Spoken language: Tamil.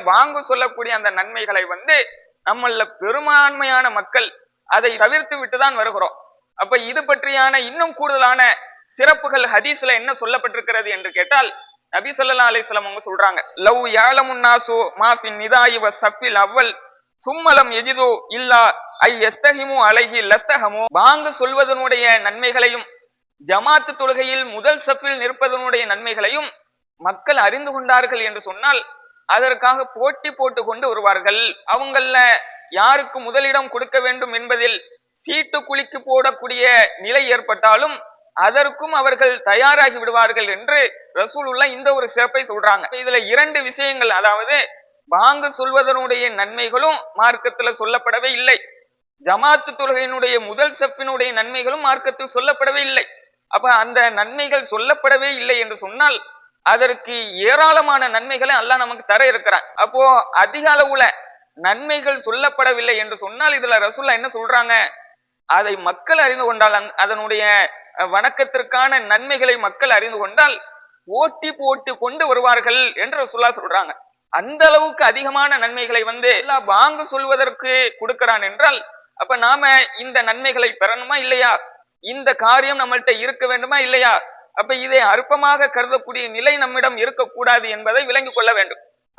வாங்கு சொல்லக்கூடிய அந்த நன்மைகளை நம்மள பெரும்பான்மையான மக்கள் அதை தவிர்த்து விட்டுதான் வருகிறோம். அப்ப இது பற்றியான இன்னும் கூடுதலான சிறப்புகள் ஹதீஸ்ல என்ன சொல்லப்பட்டிருக்கிறது என்று கேட்டால், நபி ஸல்லல்லாஹு அலைஹி வஸல்லம் அவங்க சொல்றாங்க, லவ் யஅலமுன் நாசு மா ஃபின் நிதாயி வஸ்ஸஃபில் அவ்வல் சும்மலம் யஜிது இல்லா ஐ யஸ்தஹிமு அலைஹி லஸ்தஹமு. பாங்கு சொல்வதனுடைய நன்மைகளையும் ஜமாத்து தொழுகையில் முதல் சப்பில் நிற்பதனுடைய நன்மைகளையும் மக்கள் அறிந்து கொண்டார்கள் என்று சொன்னால் அதற்காக போட்டி போட்டு கொண்டு வருவார்கள். அவங்கள யாருக்கு முதலிடம் கொடுக்க வேண்டும் என்பதில் சீட்டு குலுக்கி போடக்கூடிய நிலை ஏற்பட்டாலும் அதற்கும் அவர்கள் தயாராகி விடுவார்கள் என்று ரசூலுல்லாஹ் இந்த ஒரு சிறப்பை சொல்றாங்க. இதுல இரண்டு விஷயங்கள், அதாவது பாங்கு சொல்வதனுடைய நன்மைகளும் மார்க்கத்துல சொல்லப்படவே இல்லை, ஜமாத்து தொழுகையினுடைய முதல் சப்பினுடைய நன்மைகளும் மார்க்கத்தில் சொல்லப்படவே இல்லை. அப்ப அந்த நன்மைகள் சொல்லப்படவே இல்லை என்று சொன்னால் அதற்கு ஏராளமான நன்மைகளை அல்லாஹ் நமக்கு தர இருக்கிறான். அப்போ அதிக அளவுல நன்மைகள் சொல்லப்படவில்லை என்று சொன்னால் இதுல ரசூலுல்லாஹ் என்ன சொல்றாங்க, அதை மக்கள் அறிந்து கொண்டால், அதனுடைய வணக்கத்திற்கான நன்மைகளை மக்கள் அறிந்து கொண்டால் ஓட்டி போட்டு கொண்டு வருவார்கள் என்று ரசூலுல்லாஹ் சொல்றாங்க. அந்த அளவுக்கு அதிகமான நன்மைகளை அல்லாஹ் பாங்கு சொல்வதற்கு கொடுக்கிறான் என்றால் அப்ப நாம இந்த நன்மைகளை பெறணுமா இல்லையா, இந்த காரியம் நம்மள்கிட்ட இருக்க வேண்டுமா இல்லையா, அப்ப இதை அற்பமாக கருதக்கூடிய நிலை நம்மிடம் இருக்கக்கூடாது என்பதை விளங்கிக் கொள்ள வேண்டும்.